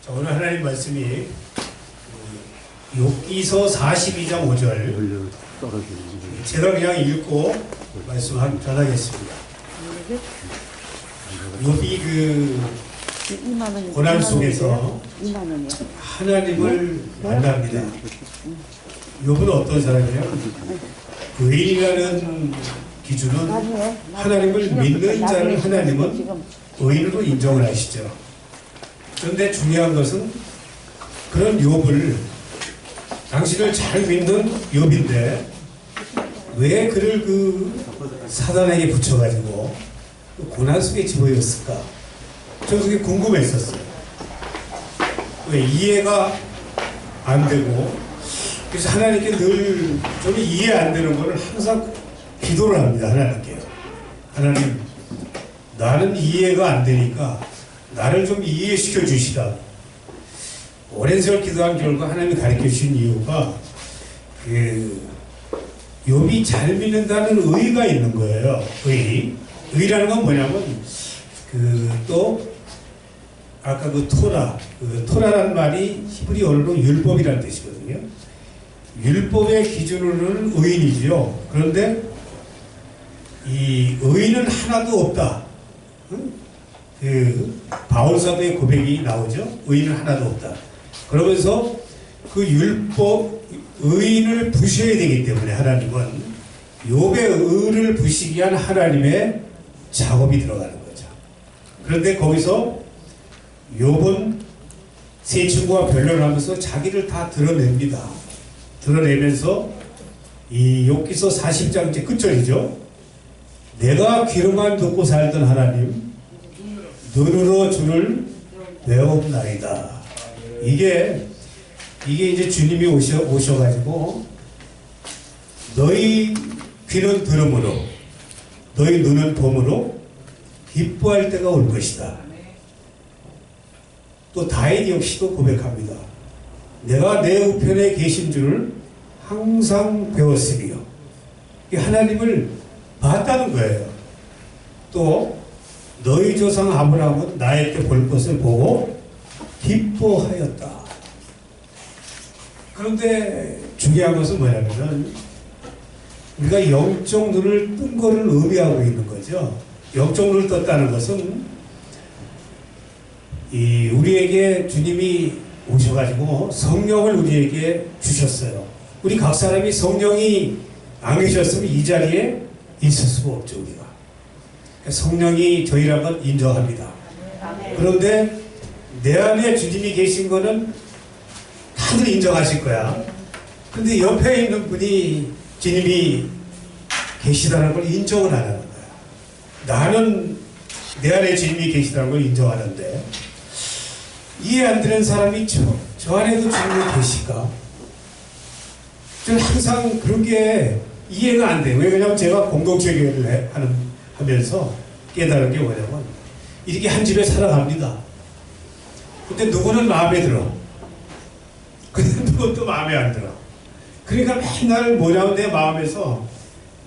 자, 오늘 하나님 말씀이 욥기서 42장 5절 제가 그냥 읽고 말씀 전하겠습니다. 욥이 그 고난 속에서 하나님을 만납니다. 욥은 어떤 사람이에요? 의인이라는 기준은 하나님을 믿는 자를 하나님은 의인으로 인정을 하시죠. 그런데 중요한 것은 그런 욥을 당신을 잘 믿는 욥인데 왜 그를 그 사단에게 붙여가지고 그 고난 속에 집어였을까? 저는 그게 궁금했었어요. 왜 이해가 안 되고 그래서 하나님께 늘 좀 이해 안 되는 거를 항상 기도를 합니다. 하나님께 하나님 나는 이해가 안 되니까 나를 좀 이해시켜 주시라. 오랜 세월 기도한 결과 하나님이 가르쳐 주신 이유가 욥이 잘 믿는다는 의가 있는 거예요. 의라는 건 뭐냐면 또 아까 토라라는 말이 히브리어로 율법이라는 뜻이거든요. 율법의 기준으로는 의인이지요. 그런데 이 의인은 하나도 없다. 바울 사도의 고백이 나오죠. 의인은 하나도 없다. 그러면서 그 율법 의인을 부셔야 되기 때문에 하나님은 욥의 의를 부시기 위한 하나님의 작업이 들어가는 거죠. 그런데 거기서 욥은 세 친구와 변론을 하면서 자기를 다 드러냅니다. 드러내면서 이 욥기서 40장째 끝절이죠. 내가 귀로만 듣고 살던 하나님 눈으로 주를 배웁나이다. 이게 이제 주님이 오셔가지고 너희 귀는 들음으로 너희 눈은 봄으로 기뻐할 때가 올 것이다. 또 다윗 역시도 고백합니다. 내가 내 우편에 계신 줄을 항상 배웠으리요. 하나님을 봤다는 거예요. 또 너희 조상 아브라함은 나의 때 볼 것을 보고 기뻐하였다. 그런데 중요한 것은 뭐냐면 우리가 영적 눈을 뜬 거를 의미하고 있는 거죠. 영적 눈을 떴다는 것은 우리에게 주님이 오셔가지고 성령을 우리에게 주셨어요. 우리 각 사람이 성령이 안 계셨으면 이 자리에 있을 수가 없죠. 우리가 성령이 저희란 건 인정합니다. 그런데 내 안에 주님이 계신 거는 다들 인정하실 거야. 근데 옆에 있는 분이 주님이 계시다는 걸 인정을 안 하는 거야. 나는 내 안에 주님이 계시다는 걸 인정하는데 이해 안 되는 사람이 저 안에도 주님이 계실까? 저는 항상 그런 게 이해가 안 돼요. 왜냐하면 제가 공동체교회를 하면서 깨달은 게 뭐냐면 이렇게 한 집에 살아갑니다. 근데 누구는 마음에 들어. 근데 누구는 또 마음에 안 들어. 그러니까 맨날 뭐냐면 내 마음에서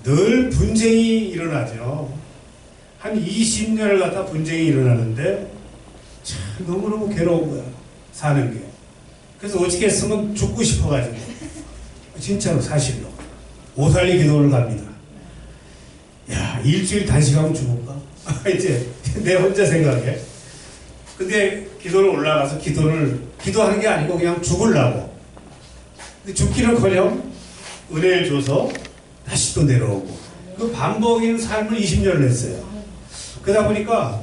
늘 분쟁이 일어나죠. 한 20년을 갖다 분쟁이 일어나는데 참 너무너무 괴로운 거야. 사는 게. 그래서 어떻게 했으면 죽고 싶어가지고 진짜로 사실로 오살리 기도를 갑니다. 야, 일주일 단식하면 죽을까? 이제 내 혼자 생각해. 근데 기도를 올라가서 기도하는 게 아니고 그냥 죽으려고. 근데 죽기는커녕 은혜를 줘서 다시 또 내려오고. 그 반복인 삶을 20년을 했어요. 그러다 보니까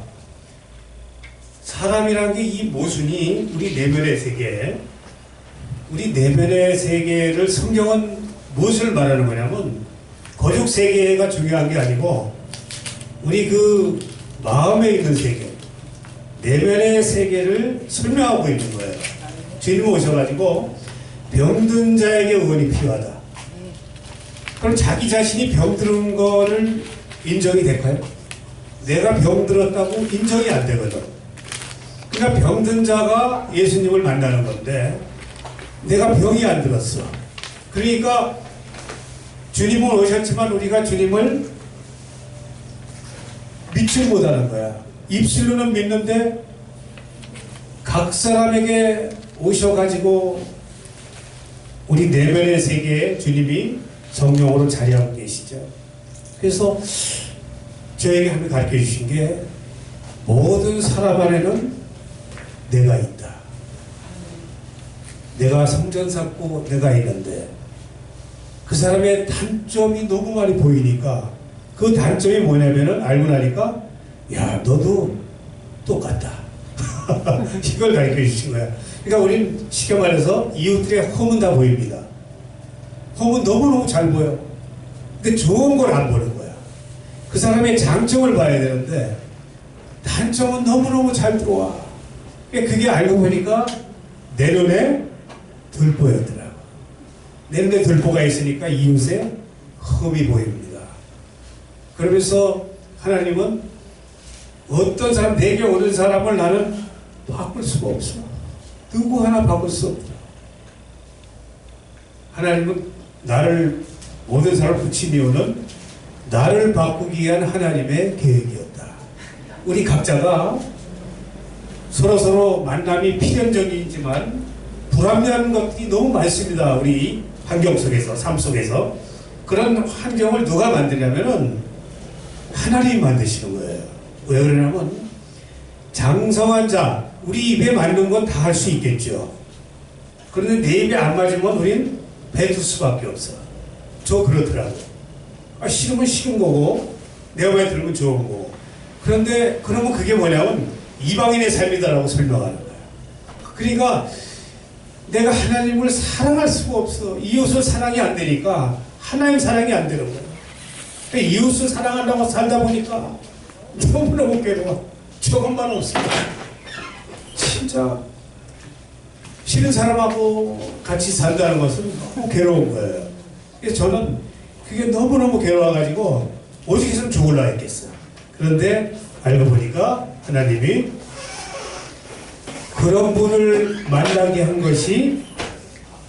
사람이란 게 이 모순이 우리 내면의 세계, 우리 내면의 세계를 성경은 무엇을 말하는 거냐면 거룩 세계가 중요한 게 아니고 우리 그 마음에 있는 세계, 내면의 세계를 설명하고 있는 거예요. 주님 오셔가지고 병든 자에게 의원이 필요하다. 그럼 자기 자신이 병든 거를 인정이 될까요? 내가 병들었다고 인정이 안 되거든. 그러니까 병든 자가 예수님을 만나는 건데 내가 병이 안 들었어. 그러니까 주님은 오셨지만 우리가 주님을 믿지 못하는 거야. 입술로는 믿는데 각 사람에게 오셔가지고 우리 내면의 세계에 주님이 성령으로 자리하고 계시죠. 그래서 저에게 한번 가르쳐 주신 게 모든 사람 안에는 내가 있다. 내가 성전 쌓고 내가 있는데 그 사람의 단점이 너무 많이 보이니까 그 단점이 뭐냐면은 알고 나니까 야 너도 똑같다. 이걸 가르쳐 주신 거야. 그러니까 우린 쉽게 말해서 이웃들의 홈은 다 보입니다. 홈은 너무너무 잘 보여. 근데 좋은 걸 안 보는 거야. 그 사람의 장점을 봐야 되는데 단점은 너무너무 잘 들어와. 그게 알고 보니까 내 눈에 들보였더라고. 내 눈에 들보가 있으니까 이웃의 흠이 보입니다. 그러면서 하나님은 어떤 사람, 내게 오는 사람을 나는 바꿀 수가 없어. 누구 하나 바꿀 수 없다. 하나님은 나를, 모든 사람을 붙인 이유는 나를 바꾸기 위한 하나님의 계획이었다. 우리 각자가 서로서로 만남이 필연적이지만 불합리한 것들이 너무 많습니다. 우리 환경 속에서, 삶 속에서. 그런 환경을 누가 만드냐면은 하나님이 만드시는 거예요. 왜 그러냐면 장성한 자, 우리 입에 맞는 건 다 할 수 있겠죠. 그런데 내 입에 안 맞으면 우린 뱉을 수밖에 없어. 저 그렇더라고. 싫으면 싫은 거고 내 마음에 들면 좋은 거고. 그런데 그러면 그게 뭐냐면 이방인의 삶이다라고 설명하는 거야. 그러니까 내가 하나님을 사랑할 수가 없어. 이웃을 사랑이 안 되니까 하나님 사랑이 안 되는 거야. 그러니까 이웃을 사랑하려고 살다 보니까 너무너무 괴로워. 저것만 없으면 진짜 싫은 사람하고 같이 산다는 것은 너무 괴로운 거예요. 그래서 저는 그게 너무너무 괴로워가지고 오직 있으면 죽을라 했겠어요. 그런데 알고 보니까 하나님이 그런 분을 만나게 한 것이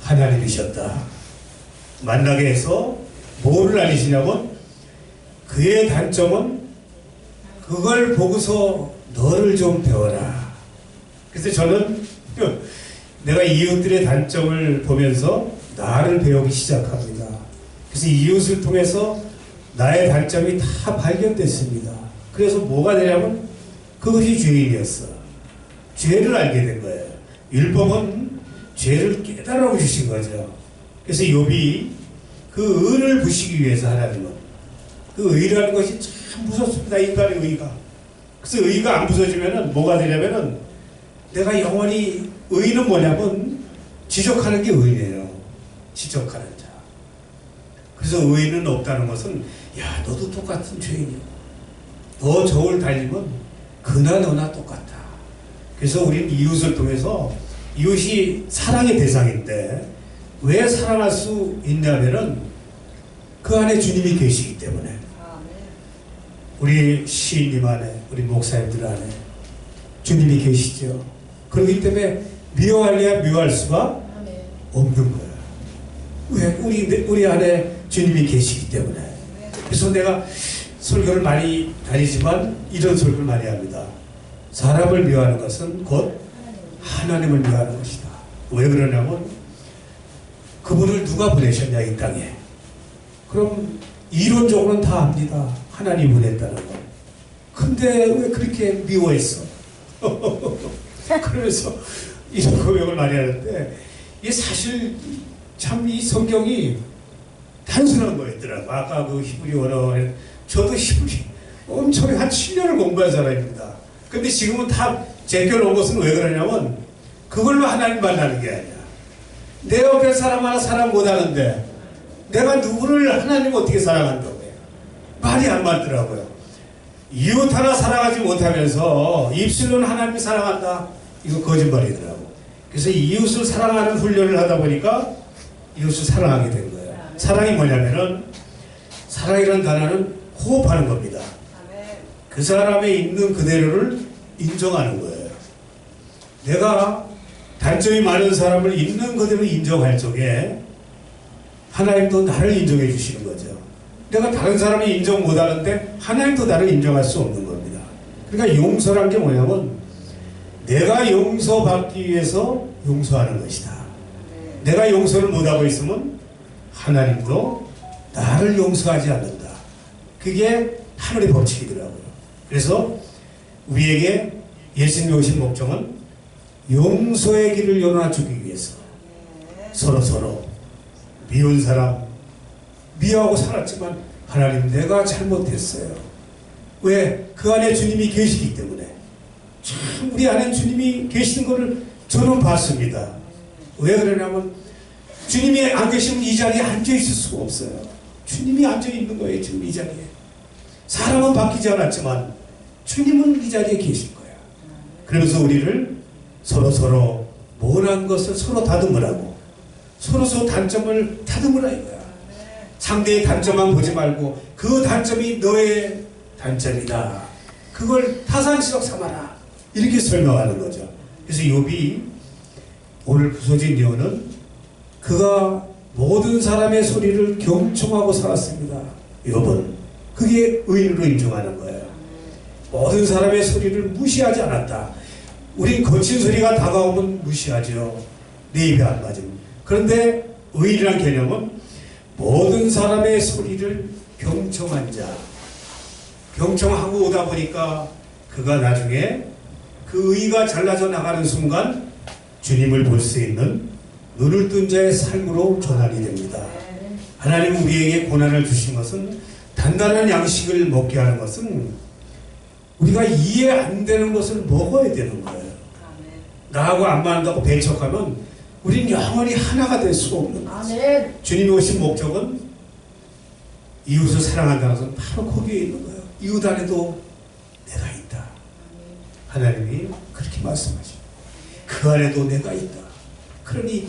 하나님이셨다. 만나게 해서 뭐를 알리시냐면 그의 단점은 그걸 보고서 너를 좀 배워라. 그래서 저는 내가 이웃들의 단점을 보면서 나를 배우기 시작합니다. 그래서 이웃을 통해서 나의 단점이 다 발견됐습니다. 그래서 뭐가 되냐면 그것이 죄인이었어. 죄를 알게 된 거예요. 율법은 죄를 깨달아 주신 거죠. 그래서 욥이 그 의를 부시기 위해서 하나님은 그 의라는 것이 참 무섭습니다. 인간의 의가. 그래서 의가 안 부서지면은 뭐가 되냐면은 내가 영원히 의는 뭐냐면 지적하는 게 의예요. 지적하는 자. 그래서 의는 없다는 것은 야 너도 똑같은 죄인이야. 너 저울 달리면 그나 너나 똑같아. 그래서 우리는 이웃을 통해서 이웃이 사랑의 대상인데 왜 사랑할 수 있냐면은 그 안에 주님이 계시기 때문에. 우리 시인님 안에, 우리 목사님들 안에 주님이 계시죠. 그렇기 때문에 미워할래야 미워할 수가 없는 거야. 왜? 우리 안에 주님이 계시기 때문에. 그래서 내가 설교를 많이 다니지만 이런 설교를 많이 합니다. 사람을 미워하는 것은 곧 하나님을 미워하는 것이다. 왜 그러냐면 그분을 누가 보내셨냐 이 땅에. 그럼 이론적으로는 다 압니다. 하나님 보냈다는 거. 근데 왜 그렇게 미워했어? 그러면서 이런 고백을 많이 하는데 이게 사실 참 이 성경이 단순한 거였더라고. 아까 그 히브리어로 저도 히브리 엄청 한 7년을 공부한 사람입니다. 근데 지금은 다 제껴놓은 것은 왜 그러냐면 그걸로 하나님 만나는 게 아니야. 내 옆에 사람 하나 사랑 못하는데 내가 누구를 하나님 어떻게 사랑한다고 해요? 말이 안 맞더라고요. 이웃 하나 사랑하지 못하면서 입술로는 하나님 사랑한다. 이거 거짓말이더라고. 그래서 이웃을 사랑하는 훈련을 하다 보니까 이웃을 사랑하게 된 거예요. 사랑이 뭐냐면은 사랑이라는 단어는 호흡하는 겁니다. 그 사람에 있는 그대로를 인정하는 거예요. 내가 단점이 많은 사람을 있는 그대로 인정할 적에 하나님도 나를 인정해 주시는 거죠. 내가 다른 사람이 인정 못하는데 하나님도 나를 인정할 수 없는 겁니다. 그러니까 용서란 게 뭐냐면 내가 용서받기 위해서 용서하는 것이다. 내가 용서를 못하고 있으면 하나님도 나를 용서하지 않는다. 그게 하늘의 법칙이더라고요. 그래서 우리에게 예수님이 오신 목적은 용서의 길을 열어주기 위해서 서로 미운 사람 미워하고 살았지만 하나님 내가 잘못했어요. 왜? 그 안에 주님이 계시기 때문에. 참 우리 안에 주님이 계시는 것을 저는 봤습니다. 왜 그러냐면 주님이 안 계시면 이 자리에 앉아있을 수가 없어요. 주님이 앉아있는 거예요. 지금 이 자리에. 사람은 바뀌지 않았지만 주님은 이 자리에 계신 거야. 그러면서 우리를 서로 못한 것을 서로 다듬으라고, 서로 단점을 다듬으라 이거야. 상대의 단점만 보지 말고 그 단점이 너의 단점이다. 그걸 타산지석 삼아라. 이렇게 설명하는 거죠. 그래서 욥이 오늘 부서진 이유는 그가 모든 사람의 소리를 경청하고 살았습니다. 욥은 그게 의인으로 인정하는 거예요. 모든 사람의 소리를 무시하지 않았다. 우린 거친 소리가 다가오면 무시하죠. 내 입에 안 맞으면. 그런데 의인이란 개념은 모든 사람의 소리를 경청한 자. 경청하고 오다 보니까 그가 나중에 그 의가 잘라져 나가는 순간 주님을 볼 수 있는 눈을 뜬 자의 삶으로 전환이 됩니다. 하나님은 우리에게 고난을 주신 것은, 단단한 양식을 먹게 하는 것은 우리가 이해 안 되는 것을 먹어야 되는 거예요. 나하고 안 맞는다고 배척하면 우린 영원히 하나가 될 수 없는 거예요. 주님이 오신 목적은 이웃을 사랑한다는 것은 바로 거기에 있는 거예요. 이웃 안에도 내가 있다. 하나님이 그렇게 말씀하십니다. 그 안에도 내가 있다. 그러니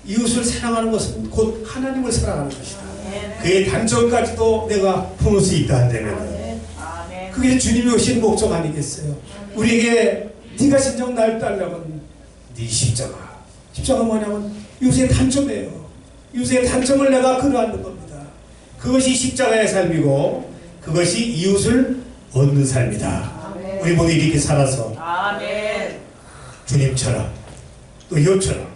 이웃을 사랑하는 것은 곧 하나님을 사랑하는 것이다. 그의 단점까지도 내가 품을 수 있다 한다면 그게 주님이 오신 목적 아니겠어요? 우리에게 네가 진정 날 따르려면 네 십자가. 십자가 뭐냐면 이웃의 단점이에요. 이웃의 단점을 내가 끌어안는 겁니다. 그것이 십자가의 삶이고 그것이 이웃을 얻는 삶이다. 우리 모두 이렇게 살아서 주님처럼 또 욥처럼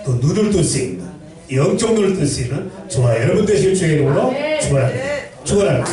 또 눈을 뜰 수 있는, 영적 눈을 뜰 수 있는 저와 여러분 되실 주의 이름으로 축원합니다.